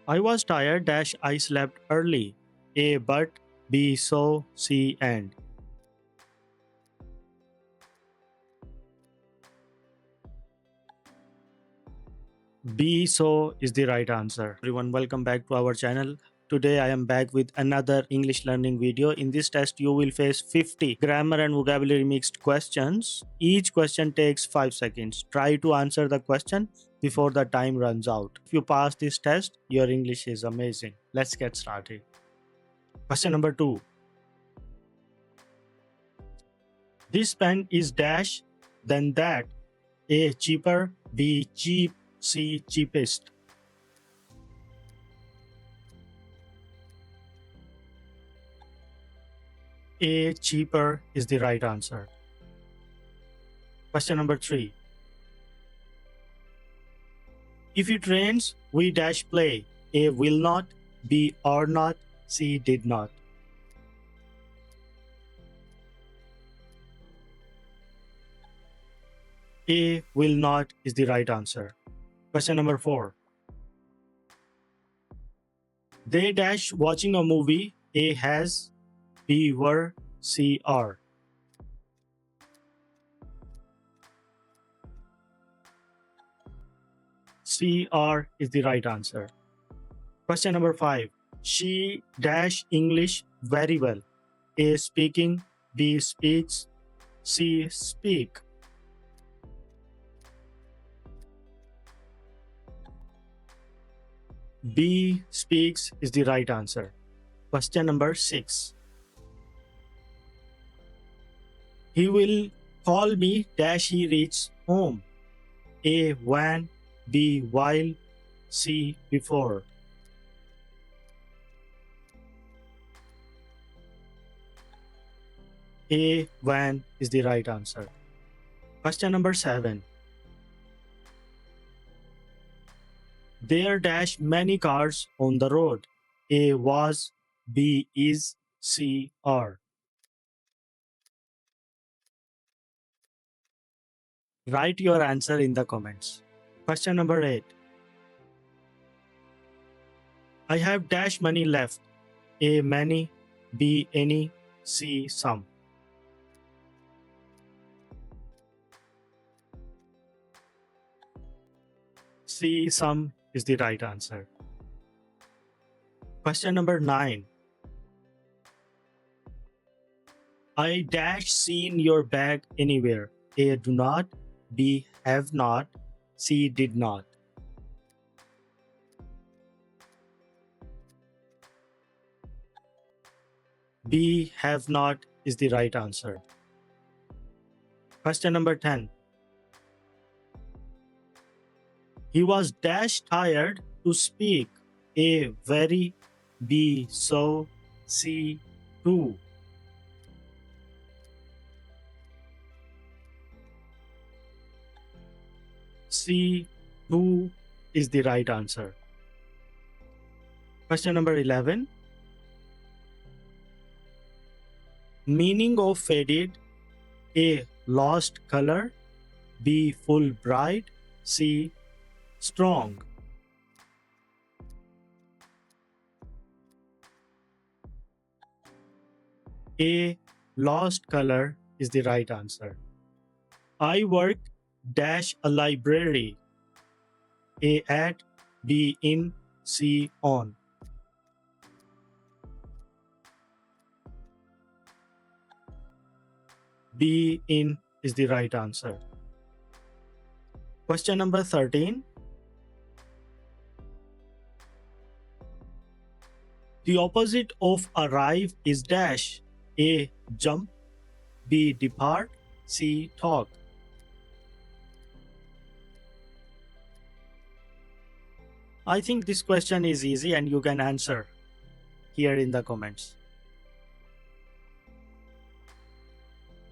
I was tired dash I slept early. A but, B so, C and. B so is the right answer. Everyone, welcome back to our channel. Today I am back with another English learning video. In this test you will face 50 grammar and vocabulary mixed questions. Each question takes 5 seconds. Try to answer the question before the time runs out. If you pass this test, your English is amazing. Let's get started. Question number 2. This pen is dash, then that. A cheaper, B cheap, C cheapest. A cheaper is the right answer. Question number 3. If it rains, we dash play. A will not, B or not, C did not. A will not is the right answer. Question number 4. They dash watching a movie. A has, B were, C are. C are is the right answer. Question number 5. She dash English very well. A speaking, B speaks, C speak. B speaks is the right answer. Question number 6. He will call me dash he reaches home. A when, B while, C before. A when is the right answer. Question number 7. There dash many cars on the road. A was, B is, C are. Write your answer in the comments. Question number 8. I have dash money left. A many, B any, C some. C some is the right answer. Question number 9. I dash seen your bag anywhere. A do not, B have not, C did not. B have not is the right answer. Question number 10. He was dash tired to speak. A very, B so, C too. C too is the right answer. Question number 11. Meaning of faded. A lost color, B full bright, C strong. A lost color is the right answer. I work dash a library. A at, B in, C on. B in is the right answer. Question number 13. The opposite of arrive is dash. A jump, B depart, C talk. I think this question is easy and you can answer here in the comments.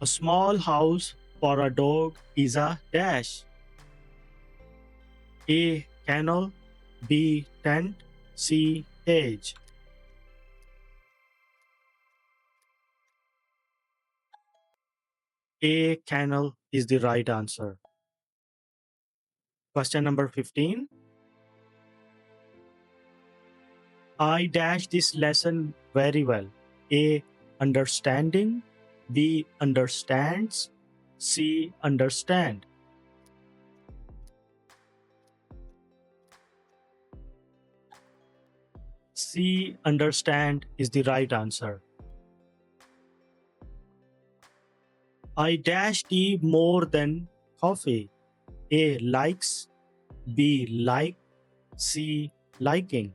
A small house for a dog is a dash. A kennel, B tent, C cage. A kennel is the right answer. Question number 15. I dash this lesson very well. A. Understanding. B. Understands. C. Understand. C. Understand is the right answer. I dash tea more than coffee. A. Likes. B. Like. C. Liking.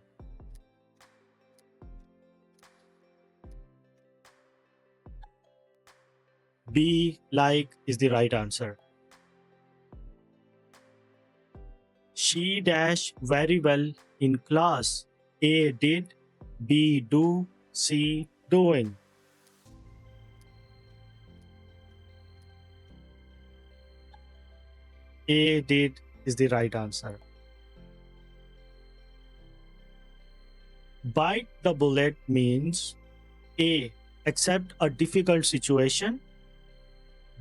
B. Like is the right answer. She dash very well in class. A. Did. B. Do. C. Doing. A. Did is the right answer. Bite the bullet means A. Accept a difficult situation.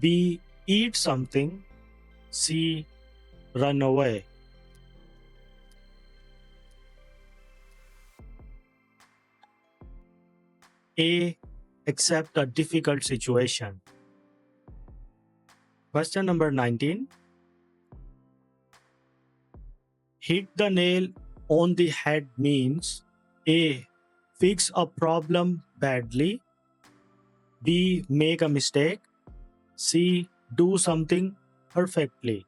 B. Eat something. C. Run away. A. Accept a difficult situation. Question number 19. Hit the nail on the head means A. Fix a problem badly. B. Make a mistake. C. Do something perfectly.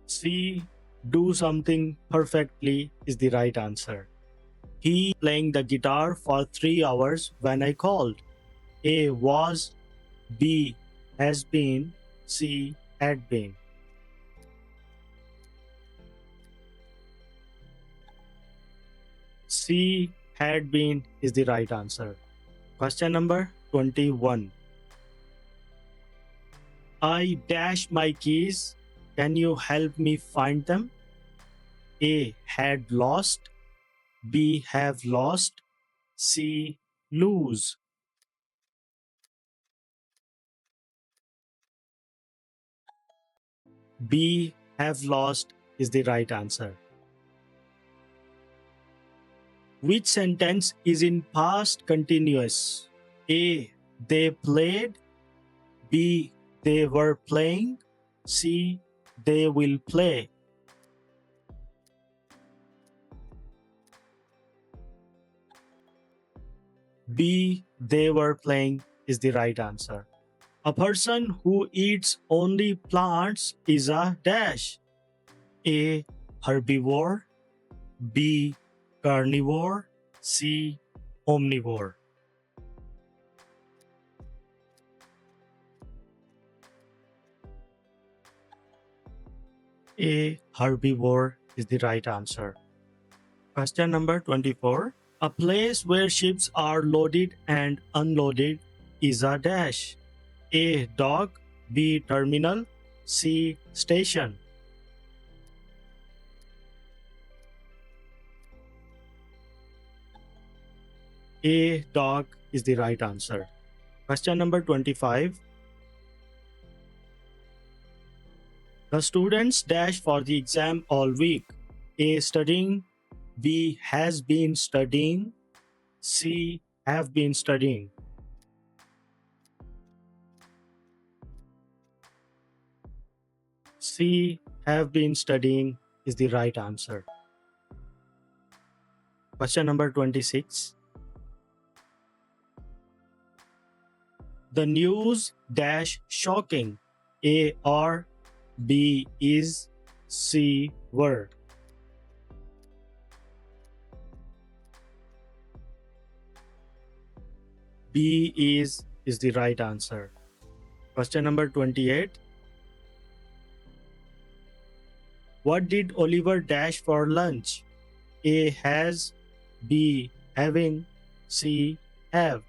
C. Do something perfectly is the right answer. He playing the guitar for 3 hours when I called. A. Was. B. Has been. C. Had been. C. Had been is the right answer. Question number 21. I dash my keys. Can you help me find them? A. Had lost. B. Have lost. C. Lose. B. Have lost is the right answer. Which sentence is in past continuous? A. They played. B. They were playing. C. They will play. B. They were playing is the right answer. A person who eats only plants is a dash. A. Herbivore. B. Carnivore. C. Omnivore. A. Herbivore is the right answer. Question number 24. A place where ships are loaded and unloaded is a dash. A. Dock. B. Terminal. C. Station. A. Dock is the right answer. Question number 25. The students dash for the exam all week. A. Studying. B. Has been studying. C. Have been studying. C. Have been studying is the right answer. Question number 26. The news dash shocking. A. Are. B. Is. C. Were. B. Is the right answer. Question number 28. What did Oliver dash for lunch? A. Has. B. Having. C. Have.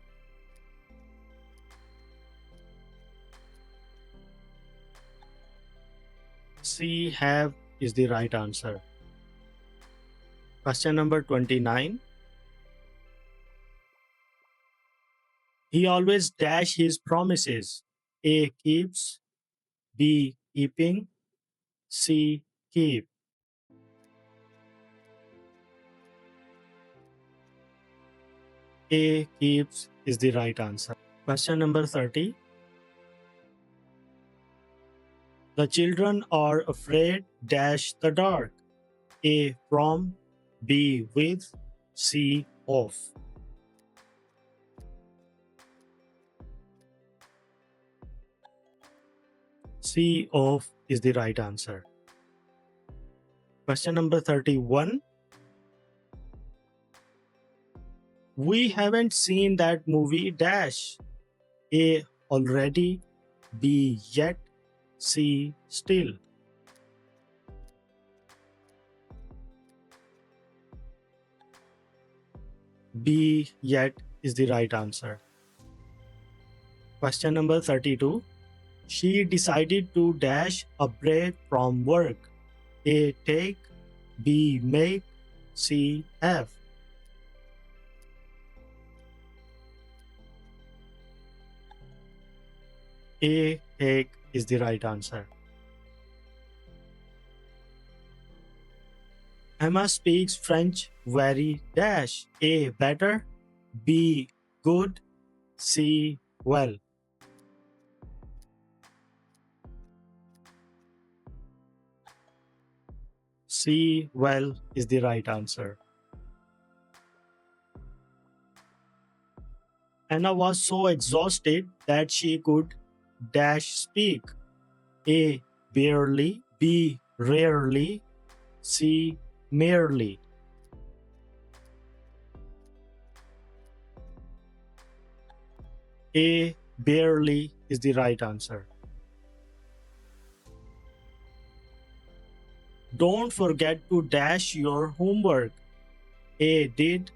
C. Have is the right answer. Question number 29. He always dash his promises. A. Keeps. B. Keeping. C. Keep. A. Keeps is the right answer. Question number 30. The children are afraid dash the dark. A. From. B. With. C. Of. C. Of is the right answer. Question number 31. We haven't seen that movie dash. A. Already. B. Yet. C. Still. B. Yet is the right answer. Question number 32. She decided to dash a break from work. A. Take. B. Make. C. Have. A. Take is the right answer. Emma speaks French very dash. A. Better. B. Good. C. Well. C. Well is the right answer. Anna was so exhausted that she could dash speak. A. Barely. B. Rarely. C. Merely. A. Barely is the right answer. Don't forget to dash your homework. A. Did.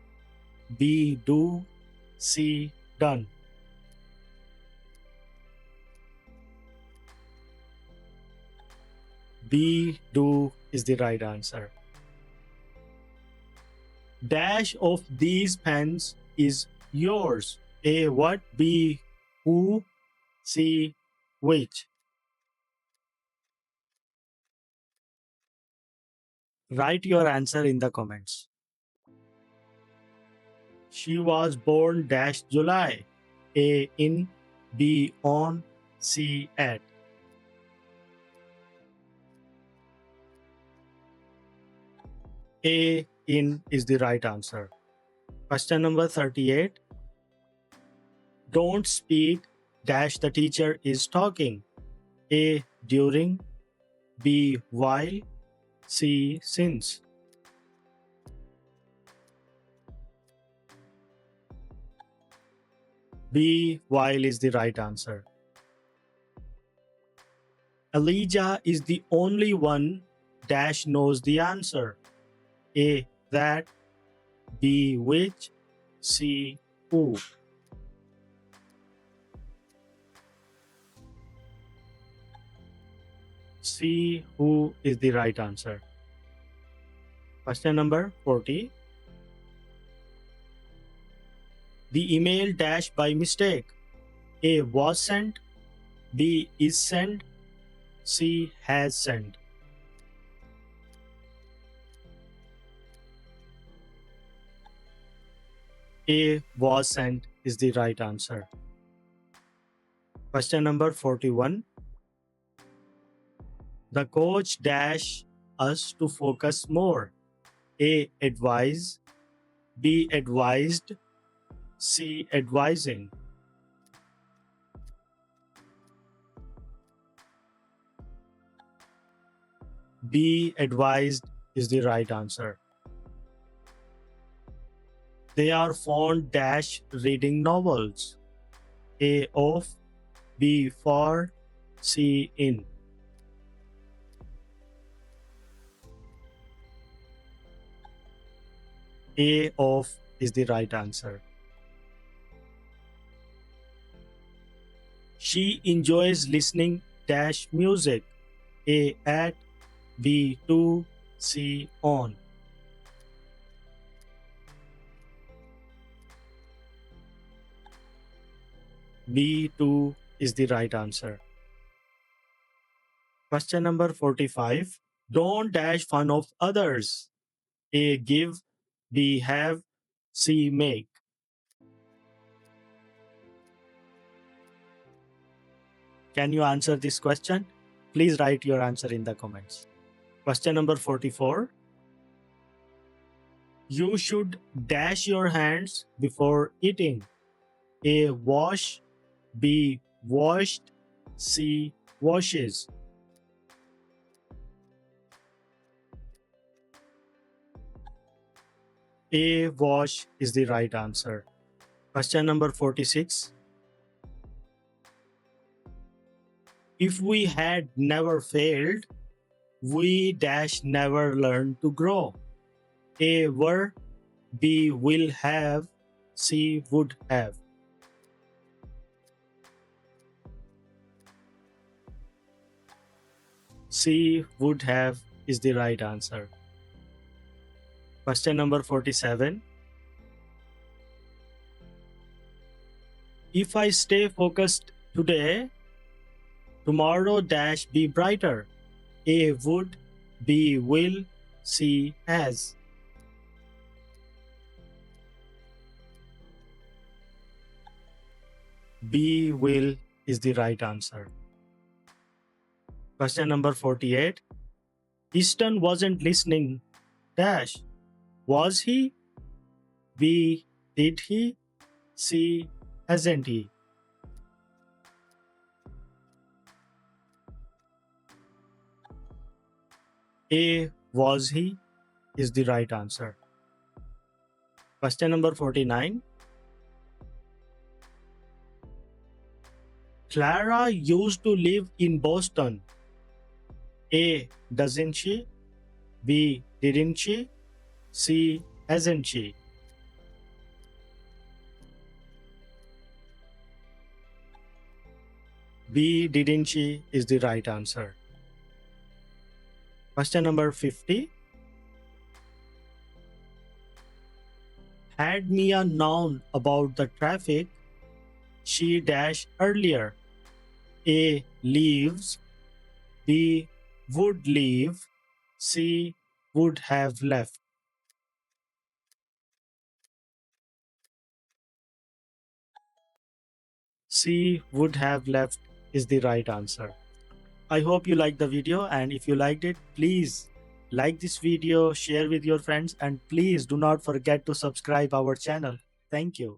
B. Do. C. Done. B. Do is the right answer. Dash of these pens is yours. A. What? B. Who? C. Which? Write your answer in the comments. She was born dash July. A. In. B. On. C. At. A. In is the right answer. Question number 38. Don't speak dash the teacher is talking. A. During. B. While. C. Since. B. While is the right answer. Elijah is the only one dash knows the answer. A. That. B. Which. C. Who. C. Who is the right answer. Question number 40. The email dash by mistake. A. Was sent. B. Is sent. C. Has sent. A. Was sent is the right answer. Question number 41. The coach dash us to focus more. A. Advise. B. Advised. C. Advising. B. Advised is the right answer. They are fond dash reading novels. A. Of. B. For. C. In. A. Of is the right answer. She enjoys listening dash music. A. At. B. To. C. On. B. To is the right answer. Question number 45. Don't dash fun of others. A. Give. B. Have. C. Make. Can you answer this question? Please write your answer in the comments. Question number 44. You should dash your hands before eating. A. Wash. B. Washed. C. Washes. A. Wash is the right answer. Question number 46. If we had never failed, we dash never learn to grow. A. Were. B. Will have. C. Would have. C. Would have is the right answer. Question number 47. If I stay focused today, tomorrow dash be brighter. A. Would. B. Will. C. Has. B. Will is the right answer. Question number 48. Easton wasn't listening. Dash. Was he? B. Did he? C. Hasn't he? A. Was he is the right answer. Question number 49. Clara used to live in Boston. A. Doesn't she? B. Didn't she? C. Hasn't she? B. Didn't she is the right answer. Question number 50. Had me a noun about the traffic. She dash earlier. A. Leaves. B. Would leave. C. Would have left. C. Would have left is the right answer. I hope you liked the video, and if you liked it, please like this video, share with your friends, and please do not forget to subscribe our channel. Thank you.